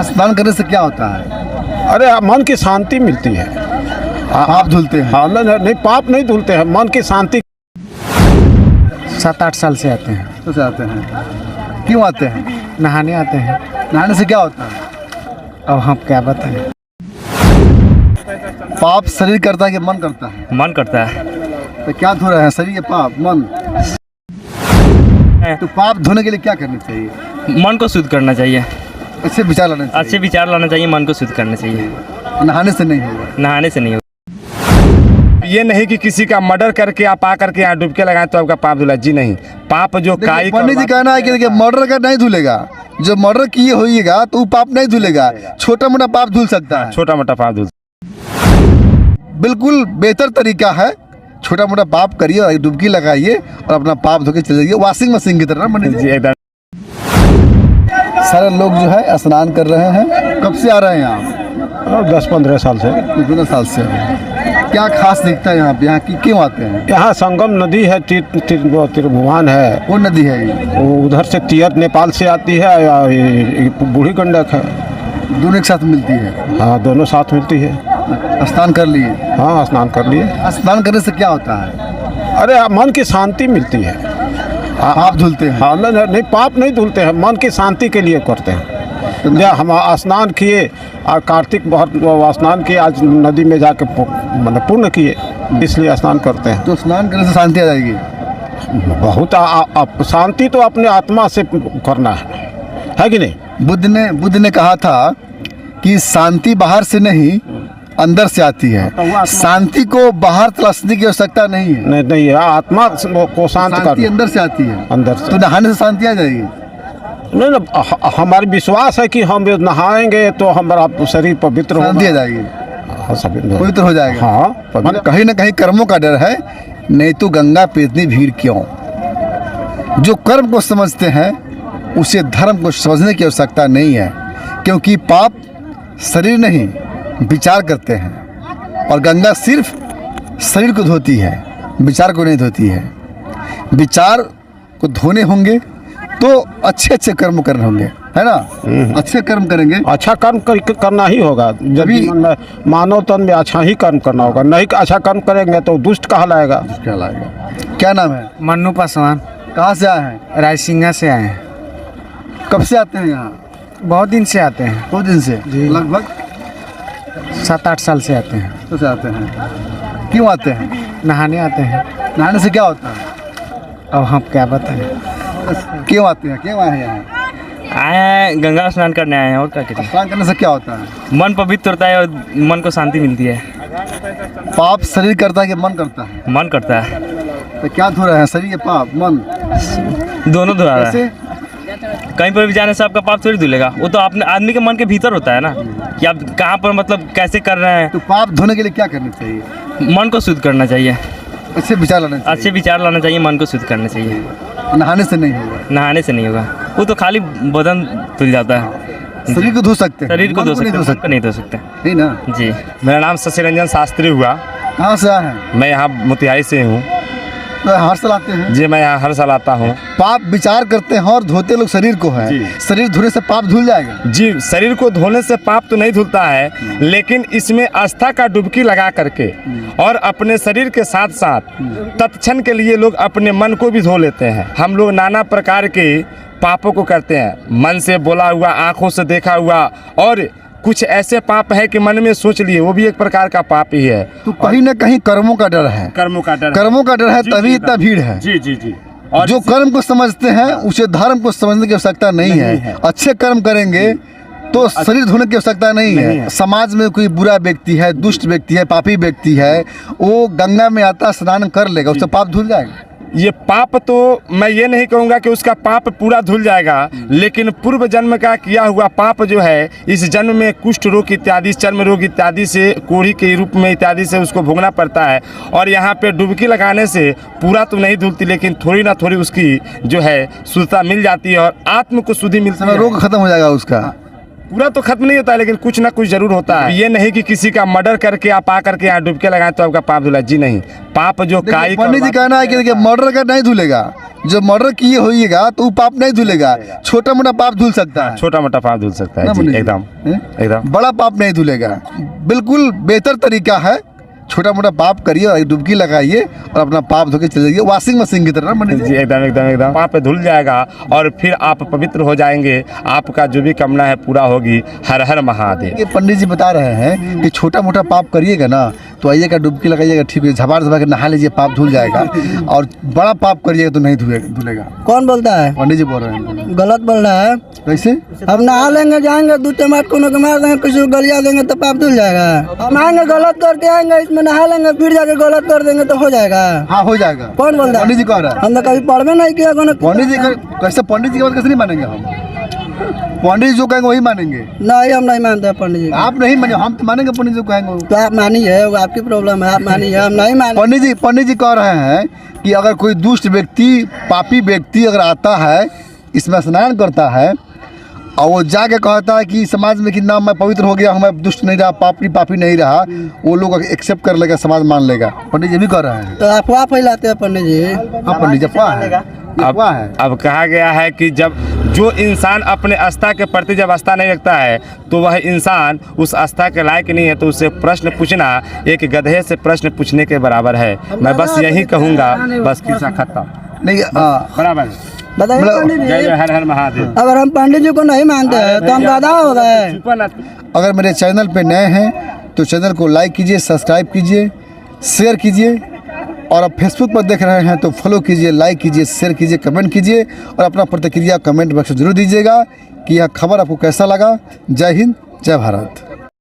स्नान करने से क्या होता है? अरे मन की शांति मिलती है। पाप धुलते हैं? हाँ, नहीं पाप नहीं धुलते हैं, मन की शांति। 7-8 साल से आते हैं। तो से आते हैं? क्यों आते हैं? नहाने आते हैं। नहाने से क्या होता है? अब हम क्या बताएं। पाप शरीर करता है कि मन करता है? मन करता है। तो क्या धो रहे हैं, शरीर या पाप, मन? तो पाप धोने के लिए क्या करना चाहिए? मन को शुद्ध करना चाहिए, अच्छे विचार लाने चाहिए। अच्छे विचार लाना चाहिए, मन को शुद्ध करना चाहिए। नहाने से नहीं होगा? नहाने से नहीं होगा। ये नहीं कि किसी का मर्डर करके आप आकर के यहाँ डुबके लगाएं तो आपका पाप धुला। जी नहीं, पाप जो काई पंडित जी कहना है कि देखिए मर्डर का नहीं धुलेगा, जो मर्डर किए होइएगा तो वो पाप नहीं धुलेगा, छोटा मोटा पाप धुल सकता है। छोटा मोटा पाप धुल। बिल्कुल बेहतर तरीका है, छोटा मोटा पाप करिए और डुबकी लगाइए और अपना पाप धो के चले जाइए, वॉशिंग मशीन की तरह। पंडित जी एकदम सारे लोग जो है स्नान कर रहे हैं। कब से आ रहे हैं आप? 10-15 साल से। 15 साल से। क्या खास दिखता है यहाँ पे? यहाँ की क्यों आते हैं? यहाँ संगम नदी है, त्रिभुवन है। कौन नदी है ये? वो उधर से तियत नेपाल से आती है, या ये बूढ़ी गंडक है। दोनों एक साथ मिलती है? हाँ, दोनों साथ मिलती है। स्नान कर लिए? हाँ, स्नान कर लिए। स्नान करने से क्या होता है? अरे मन की शांति मिलती है। पाप धुलते हैं? हाँ, नहीं पाप नहीं धुलते हैं, मन की शांति के लिए करते हैं। जब हम स्नान किए, कार्तिक बहुत स्नान किए, आज नदी में जाके मतलब पुण्य किए, इसलिए स्नान करते हैं। तो स्नान करने से शांति आ जाएगी? बहुत शांति तो अपने आत्मा से करना है कि नहीं? बुद्ध ने कहा था कि शांति बाहर से नहीं अंदर से आती है। शांति को बाहर तलाशने की आवश्यकता नहीं है। नहीं है, आत्मा को शांत शांति करना अंदर से आती है। अंदर से। तो नहाने से शांति आ जाएगी? नहीं, हमारी विश्वास है कि हम नहाएंगे तो हमारा शरीर पवित्र होगा। शांति आ जाएगी, हाँ, पवित्र हो जाएगा। हाँ, कहीं ना कहीं कर्मों का डर है, नहीं तो गंगा पे इतनी भीड़ क्यों? जो कर्म को समझते हैं उसे धर्म को समझने की आवश्यकता नहीं है, क्योंकि पाप शरीर नहीं विचार करते हैं, और गंगा सिर्फ शरीर को धोती है, विचार को नहीं धोती है। विचार को धोने होंगे तो अच्छे अच्छे कर्म करने होंगे, है ना? अच्छे कर्म करेंगे, अच्छा कर्म करना ही होगा। जब जीवन में मानव तन में अच्छा ही कर्म करना होगा, नहीं अच्छा कर्म करेंगे तो दुष्ट कहलाएगा। क्या नाम है? मन्नू पासवान। कहाँ से आए हैं? रायसिंगा से आए हैं। कब से आते हैं यहाँ? बहुत दिन से आते हैं। बहुत दिन से? लगभग 7-8 साल से आते हैं। तो से आते हैं? क्यों आते हैं? नहाने आते हैं। नहाने से क्या होता है? अब हम क्या बताएं। क्यों आते हैं, क्यों आए हैं यहाँ? आए हैं गंगा स्नान करने आए हैं, और क्या करें। स्नान करने से क्या होता है? मन पवित्र होता है और मन को शांति मिलती है। पाप शरीर करता है कि मन करता है? मन करता है। तो क्या धो रहे हैं, शरीर या पाप, मन? दोनों धुला रहा है। कैसे? कहीं पर भी जाने से आपका पाप थोड़ी धुलेगा, वो तो अपने आदमी के मन के भीतर होता है ना, कि आप कहाँ पर मतलब कैसे कर रहे हैं। तो पाप धोने के लिए क्या करना चाहिए? मन को शुद्ध करना चाहिए, अच्छे विचार लाने चाहिए। अच्छे विचार लाना चाहिए, मन को शुद्ध करना चाहिए। नहाने से नहीं होगा? नहाने से नहीं होगा, वो तो खाली बदन धुल जाता है। शरीर को धो सकते हैं, शरीर को धो सकते हैं, मन को सकते नहीं धो सकते। नहीं ना? जी। मेरा नाम शशि रंजन शास्त्री हुआ। कहाँ से आए हैं? मैं यहाँ मोतिहारी से हूँ। तो हर साल आते हैं? जी, मैं यहाँ हर साल आता हूँ। पाप विचार करते हैं और धोते लोग शरीर को है। जी। शरीर धोने से पाप धुल जाएगा? जी, शरीर को धोने से पाप तो नहीं धुलता है, लेकिन इसमें आस्था का डुबकी लगा करके और अपने शरीर के साथ साथ तत्क्षण के लिए लोग अपने मन को भी धो लेते हैं। हम लोग नाना प्रकार के पापों को करते हैं, मन से बोला हुआ, आंखों से देखा हुआ, और कुछ ऐसे पाप है कि मन में सोच लिए, वो भी एक प्रकार का पाप ही है। तो कहीं ना कहीं कर्मों का डर है। कर्मों का डर, कर्मों का डर है, तभी इतना भीड़ है। जी जी जी। और जो कर्म को समझते हैं उसे धर्म को समझने की आवश्यकता नहीं है। अच्छे कर्म करेंगे तो शरीर धोने की आवश्यकता नहीं है। समाज में कोई बुरा व्यक्ति है, दुष्ट व्यक्ति है, पापी व्यक्ति है, वो गंगा में आता स्नान कर लेगा, उससे पाप धुल जाएगा। ये पाप तो मैं ये नहीं कहूँगा कि उसका पाप पूरा धुल जाएगा, लेकिन पूर्व जन्म का किया हुआ पाप जो है इस जन्म में कुष्ठ रोग इत्यादि, चर्म रोग इत्यादि से, कोढ़ी के रूप में इत्यादि से उसको भोगना पड़ता है। और यहाँ पे डुबकी लगाने से पूरा तो नहीं धुलती, लेकिन थोड़ी ना थोड़ी उसकी जो है शुद्धता मिल जाती है और आत्म को शुद्धि मिलती है। रोग खत्म हो जाएगा उसका। पूरा तो खत्म नहीं होता है, लेकिन कुछ ना कुछ जरूर होता है। ये नहीं कि किसी का मर्डर करके आप आ करके यहाँ डुबके लगाएं तो आपका पाप धुला, जी नहीं। पाप जो काई पंडित जी कहना है कि देखिए मर्डर का नहीं धुलेगा, जो मर्डर किए होइएगा तो वो पाप नहीं धुलेगा, छोटा मोटा पाप धुल सकता है, छोटा मोटा पाप धुल सकता है ना जी, पंडित जी? एकदम हैं? एकदम। बड़ा पाप नहीं धुलेगा। बिल्कुल बेहतर तरीका है, छोटा मोटा पाप करिए और डुबकी लगाइए और अपना पाप धो के चले जाइए, वॉशिंग मशीन की तरह ना पंडित जी जी। एकदम एकदम एकदम। पाप धुल जाएगा और फिर आप पवित्र हो जाएंगे, आपका जो भी कामना है पूरा होगी। हर हर महादेव। ये पंडित जी बता रहे हैं कि छोटा मोटा पाप करिएगा ना तो आइएगा डुबकी लगाइएगा, ठीक है, झबार झबार के नहा लीजिए, पाप धुल जाएगा। और बड़ा पाप करिएगा तो नहीं धुलेगा। कौन बोलता है? पंडित जी बोल रहे हैं। गलत बोल रहा है। कैसे? हम नहा लेंगे, जाएंगे, 2 टमाटर को मार देंगे, किसी को गलिया देंगे तो पाप धुल जाएगा। हम आएंगे गलत करके आएंगे, इसमें नहा लेंगे, फिर जाके गलत कर देंगे तो हो जाएगा। हाँ हो जाएगा। कौन बोल रहा है? पंडित जी कह रहा है। हमने कभी पढ़वे नहीं किया। पंडित जी कैसे? पंडित जी की बात कैसे नहीं मानेंगे हम? पंडित जी जो कहेंगे वही मानेंगे। नहीं, हम नहीं मानते पंडित जी। आप नहीं माने, हम तो मानेंगे पंडित जी जो कहेंगे। तो आप मानिए, वो आपकी प्रॉब्लम है, आप मानिए, हम नहीं माने। पंडित जी कह रहे हैं कि अगर कोई दुष्ट व्यक्ति, पापी व्यक्ति अगर आता है, इसमें स्नान करता है और वो जाके कहता है कि समाज में कि ना मैं पवित्र हो गया हूँ, मैं दुष्ट नहीं रहा, पापी नहीं रहा, वो लोग एक्सेप्ट कर लेगा, समाज मान लेगा। पंडित जी भी कह रहे हैं। तो अफवाह फैलाते हैं पंडित जी। हाँ पंडित जी, अफवाह है। अफवाह है। अब कहा गया है कि जब जो इंसान अपने आस्था के प्रति जब आस्था नहीं रखता है तो वह इंसान उस आस्था के लायक नहीं है, तो उससे प्रश्न पूछना एक गधे से प्रश्न पूछने के बराबर है। मैं बस यही कहूँगा, बस किस्सा खत्म। नहीं बराबर। बताइए पंडित जय जी, जय हर हर महादेव। अगर हम पंडित जी को नहीं मानते हैं तो हम गधा हो गए। अगर मेरे चैनल पे नए हैं तो चैनल को लाइक कीजिए, सब्सक्राइब कीजिए, शेयर कीजिए, और आप फेसबुक पर देख रहे हैं तो फॉलो कीजिए, लाइक कीजिए, शेयर कीजिए, कमेंट कीजिए और अपना प्रतिक्रिया कमेंट बॉक्स में जरूर दीजिएगा कि यह खबर आपको कैसा लगा। जय हिंद, जय भारत।